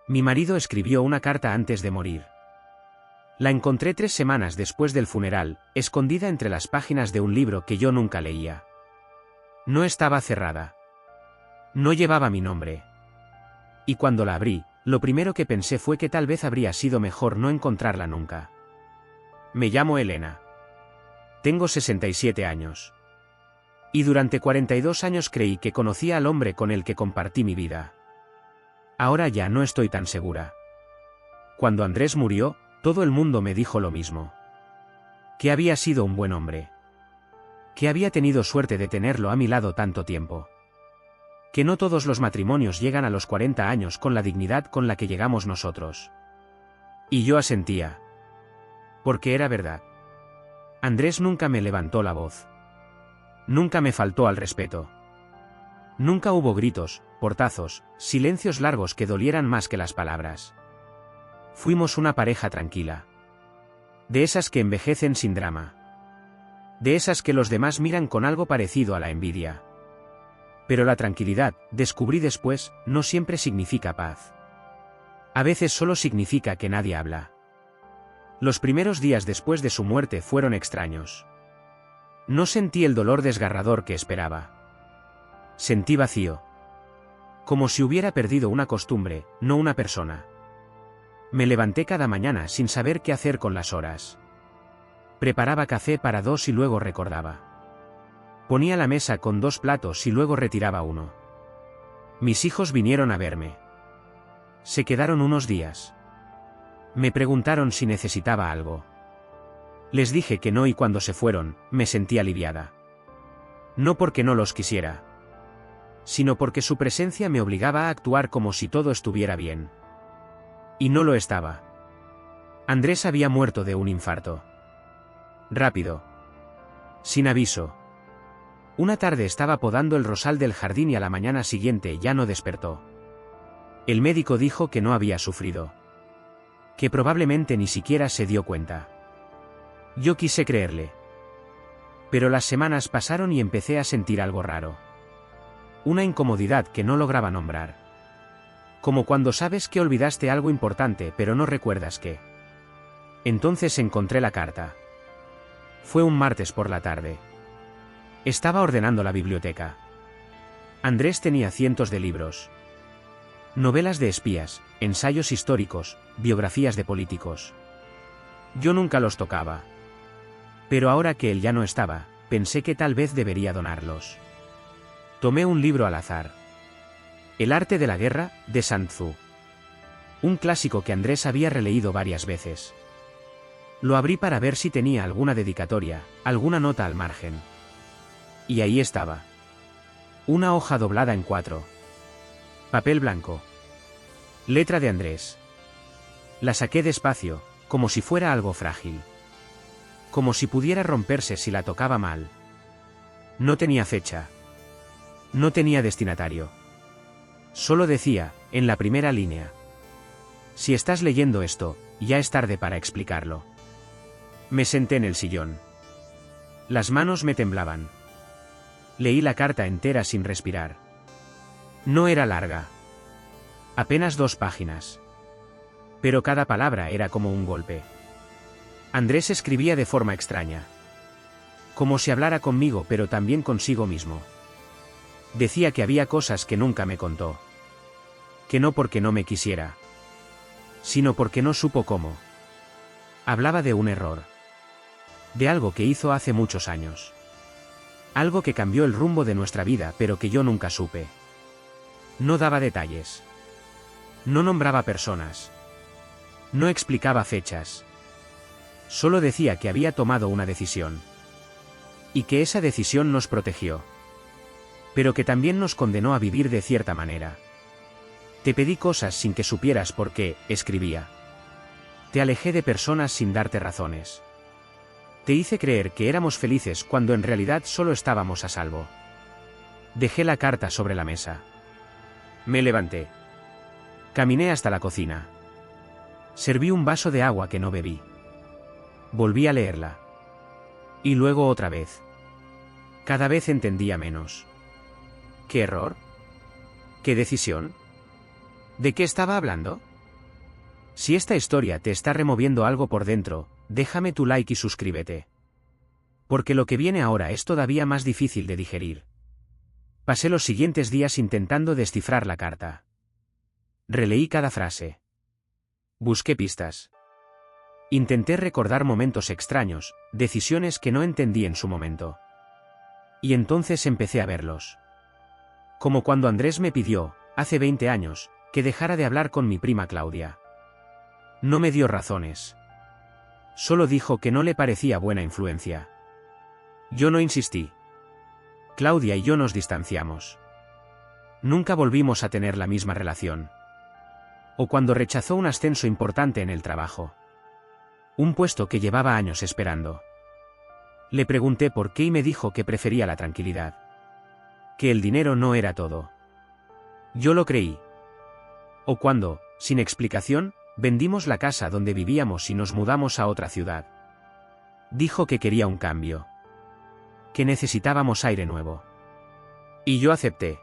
Mi marido escribió una carta antes de morir. La encontré 3 semanas después del funeral, escondida entre las páginas de un libro que yo nunca leía. No estaba cerrada. No llevaba mi nombre. Y cuando la abrí, lo primero que pensé fue que tal vez habría sido mejor no encontrarla nunca. Me llamo Elena. Tengo 67 años. Y durante 42 años creí que conocía al hombre con el que compartí mi vida. Ahora ya no estoy tan segura. Cuando Andrés murió, todo el mundo me dijo lo mismo. Que había sido un buen hombre. Que había tenido suerte de tenerlo a mi lado tanto tiempo. Que no todos los matrimonios llegan a los 40 años con la dignidad con la que llegamos nosotros. Y yo asentía. Porque era verdad. Andrés nunca me levantó la voz. Nunca me faltó al respeto. Nunca hubo gritos, portazos, silencios largos que dolieran más que las palabras. Fuimos una pareja tranquila. De esas que envejecen sin drama. De esas que los demás miran con algo parecido a la envidia. Pero la tranquilidad, descubrí después, no siempre significa paz. A veces solo significa que nadie habla. Los primeros días después de su muerte fueron extraños. No sentí el dolor desgarrador que esperaba. Sentí vacío. Como si hubiera perdido una costumbre, no una persona. Me levanté cada mañana sin saber qué hacer con las horas. Preparaba café para 2 y luego recordaba. Ponía la mesa con 2 platos y luego retiraba uno. Mis hijos vinieron a verme. Se quedaron unos días. Me preguntaron si necesitaba algo. Les dije que no y cuando se fueron, me sentí aliviada. No porque no los quisiera, sino porque su presencia me obligaba a actuar como si todo estuviera bien. Y no lo estaba. Andrés había muerto de un infarto. Rápido. Sin aviso. Una tarde estaba podando el rosal del jardín y a la mañana siguiente ya no despertó. El médico dijo que no había sufrido. Que probablemente ni siquiera se dio cuenta. Yo quise creerle. Pero las semanas pasaron y empecé a sentir algo raro. Una incomodidad que no lograba nombrar. Como cuando sabes que olvidaste algo importante pero no recuerdas qué. Entonces encontré la carta. Fue un martes por la tarde. Estaba ordenando la biblioteca. Andrés tenía cientos de libros. Novelas de espías, ensayos históricos, biografías de políticos. Yo nunca los tocaba. Pero ahora que él ya no estaba, pensé que tal vez debería donarlos. Tomé un libro al azar. El arte de la guerra, de Sun Tzu. Un clásico que Andrés había releído varias veces. Lo abrí para ver si tenía alguna dedicatoria, alguna nota al margen. Y ahí estaba. Una hoja doblada en 4. Papel blanco. Letra de Andrés. La saqué despacio, como si fuera algo frágil. Como si pudiera romperse si la tocaba mal. No tenía fecha. No tenía destinatario. Solo decía, en la primera línea. Si estás leyendo esto, ya es tarde para explicarlo. Me senté en el sillón. Las manos me temblaban. Leí la carta entera sin respirar. No era larga. Apenas 2 páginas. Pero cada palabra era como un golpe. Andrés escribía de forma extraña. Como si hablara conmigo pero también consigo mismo. Decía que había cosas que nunca me contó. Que no porque no me quisiera, sino porque no supo cómo. Hablaba de un error. De algo que hizo hace muchos años. Algo que cambió el rumbo de nuestra vida pero que yo nunca supe. No daba detalles. No nombraba personas. No explicaba fechas. Solo decía que había tomado una decisión. Y que esa decisión nos protegió. Pero que también nos condenó a vivir de cierta manera. Te pedí cosas sin que supieras por qué, escribía. Te alejé de personas sin darte razones. Te hice creer que éramos felices cuando en realidad solo estábamos a salvo. Dejé la carta sobre la mesa. Me levanté. Caminé hasta la cocina. Serví un vaso de agua que no bebí. Volví a leerla. Y luego otra vez. Cada vez entendía menos. ¿Qué error? ¿Qué decisión? ¿De qué estaba hablando? Si esta historia te está removiendo algo por dentro, déjame tu like y suscríbete. Porque lo que viene ahora es todavía más difícil de digerir. Pasé los siguientes días intentando descifrar la carta. Releí cada frase. Busqué pistas. Intenté recordar momentos extraños, decisiones que no entendí en su momento. Y entonces empecé a verlos. Como cuando Andrés me pidió, hace 20 años, que dejara de hablar con mi prima Claudia. No me dio razones. Solo dijo que no le parecía buena influencia. Yo no insistí. Claudia y yo nos distanciamos. Nunca volvimos a tener la misma relación. O cuando rechazó un ascenso importante en el trabajo. Un puesto que llevaba años esperando. Le pregunté por qué y me dijo que prefería la tranquilidad. Que el dinero no era todo. Yo lo creí. O cuando, sin explicación, vendimos la casa donde vivíamos y nos mudamos a otra ciudad. Dijo que quería un cambio. Que necesitábamos aire nuevo. Y yo acepté.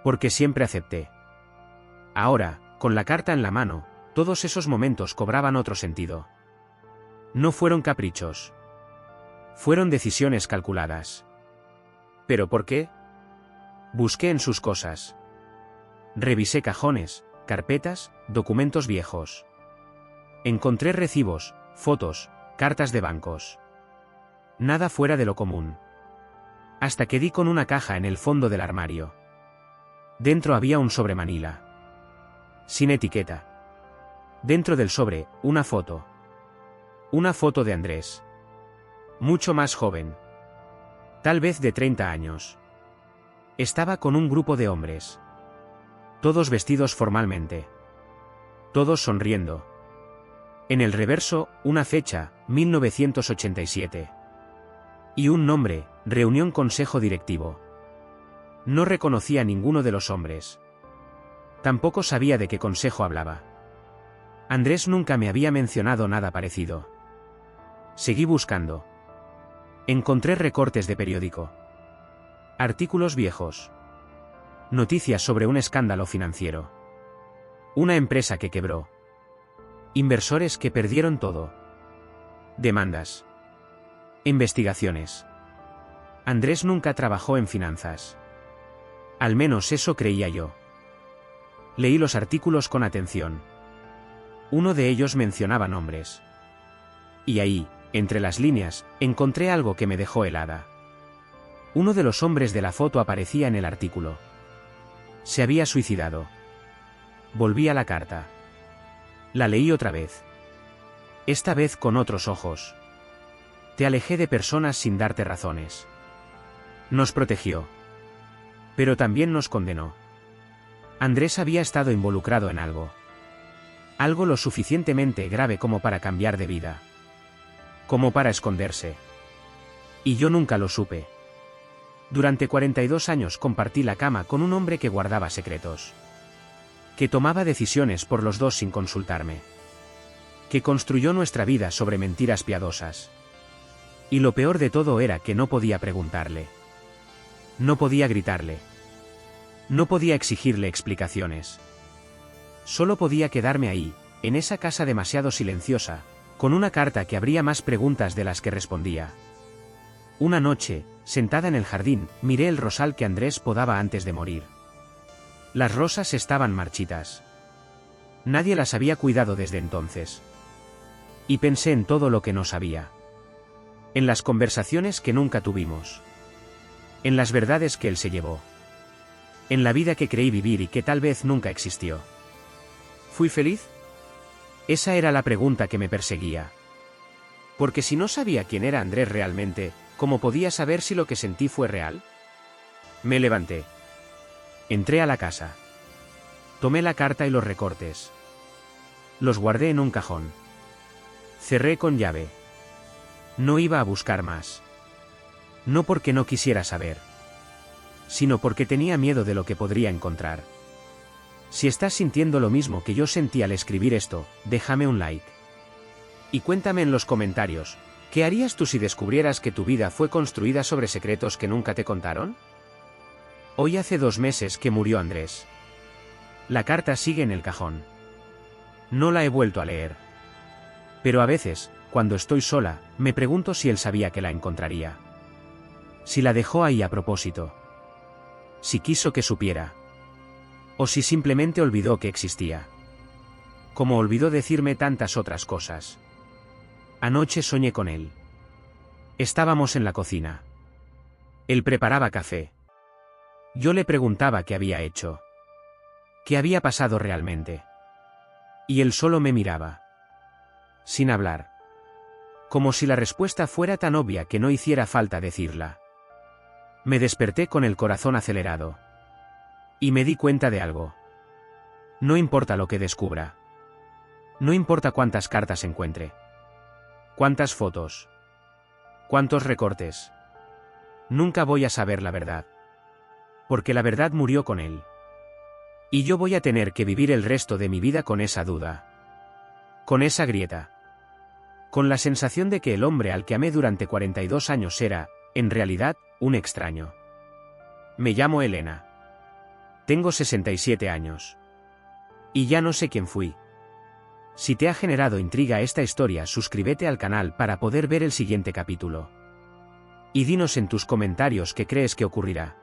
Porque siempre acepté. Ahora, con la carta en la mano, todos esos momentos cobraban otro sentido. No fueron caprichos. Fueron decisiones calculadas. ¿Pero por qué? Busqué en sus cosas. Revisé cajones, carpetas, documentos viejos. Encontré recibos, fotos, cartas de bancos. Nada fuera de lo común. Hasta que di con una caja en el fondo del armario. Dentro había un sobre manila. Sin etiqueta. Dentro del sobre, una foto. Una foto de Andrés. Mucho más joven. Tal vez de 30 años. Estaba con un grupo de hombres. Todos vestidos formalmente. Todos sonriendo. En el reverso, una fecha, 1987. Y un nombre, reunión consejo directivo. No reconocía a ninguno de los hombres. Tampoco sabía de qué consejo hablaba. Andrés nunca me había mencionado nada parecido. Seguí buscando. Encontré recortes de periódico. Artículos viejos. Noticias sobre un escándalo financiero. Una empresa que quebró. Inversores que perdieron todo. Demandas. Investigaciones. Andrés nunca trabajó en finanzas. Al menos eso creía yo. Leí los artículos con atención. Uno de ellos mencionaba nombres. Y ahí, entre las líneas, encontré algo que me dejó helada. Uno de los hombres de la foto aparecía en el artículo. Se había suicidado. Volví a la carta. La leí otra vez. Esta vez con otros ojos. Te alejé de personas sin darte razones. Nos protegió. Pero también nos condenó. Andrés había estado involucrado en algo. Algo lo suficientemente grave como para cambiar de vida. Como para esconderse. Y yo nunca lo supe. Durante 42 años compartí la cama con un hombre que guardaba secretos. Que tomaba decisiones por los dos sin consultarme. Que construyó nuestra vida sobre mentiras piadosas. Y lo peor de todo era que no podía preguntarle. No podía gritarle. No podía exigirle explicaciones. Solo podía quedarme ahí, en esa casa demasiado silenciosa, con una carta que abría más preguntas de las que respondía. Una noche, sentada en el jardín, miré el rosal que Andrés podaba antes de morir. Las rosas estaban marchitas. Nadie las había cuidado desde entonces. Y pensé en todo lo que no sabía. En las conversaciones que nunca tuvimos. En las verdades que él se llevó. En la vida que creí vivir y que tal vez nunca existió. ¿Fui feliz? Esa era la pregunta que me perseguía. Porque si no sabía quién era Andrés realmente, ¿cómo podía saber si lo que sentí fue real? Me levanté. Entré a la casa. Tomé la carta y los recortes. Los guardé en un cajón. Cerré con llave. No iba a buscar más. No porque no quisiera saber. Sino porque tenía miedo de lo que podría encontrar. Si estás sintiendo lo mismo que yo sentí al escribir esto, déjame un like. Y cuéntame en los comentarios, ¿qué harías tú si descubrieras que tu vida fue construida sobre secretos que nunca te contaron? Hoy hace 2 meses que murió Andrés. La carta sigue en el cajón. No la he vuelto a leer. Pero a veces, cuando estoy sola, me pregunto si él sabía que la encontraría. Si la dejó ahí a propósito. Si quiso que supiera. O si simplemente olvidó que existía. Como olvidó decirme tantas otras cosas. Anoche soñé con él. Estábamos en la cocina. Él preparaba café. Yo le preguntaba qué había hecho. ¿Qué había pasado realmente? Y él solo me miraba. Sin hablar. Como si la respuesta fuera tan obvia que no hiciera falta decirla. Me desperté con el corazón acelerado. Y me di cuenta de algo. No importa lo que descubra. No importa cuántas cartas encuentre. Cuántas fotos. Cuántos recortes. Nunca voy a saber la verdad. Porque la verdad murió con él. Y yo voy a tener que vivir el resto de mi vida con esa duda. Con esa grieta. Con la sensación de que el hombre al que amé durante 42 años era, en realidad, un extraño. Me llamo Elena. Tengo 67 años. Y ya no sé quién fui. Si te ha generado intriga esta historia, suscríbete al canal para poder ver el siguiente capítulo. Y dinos en tus comentarios qué crees que ocurrirá.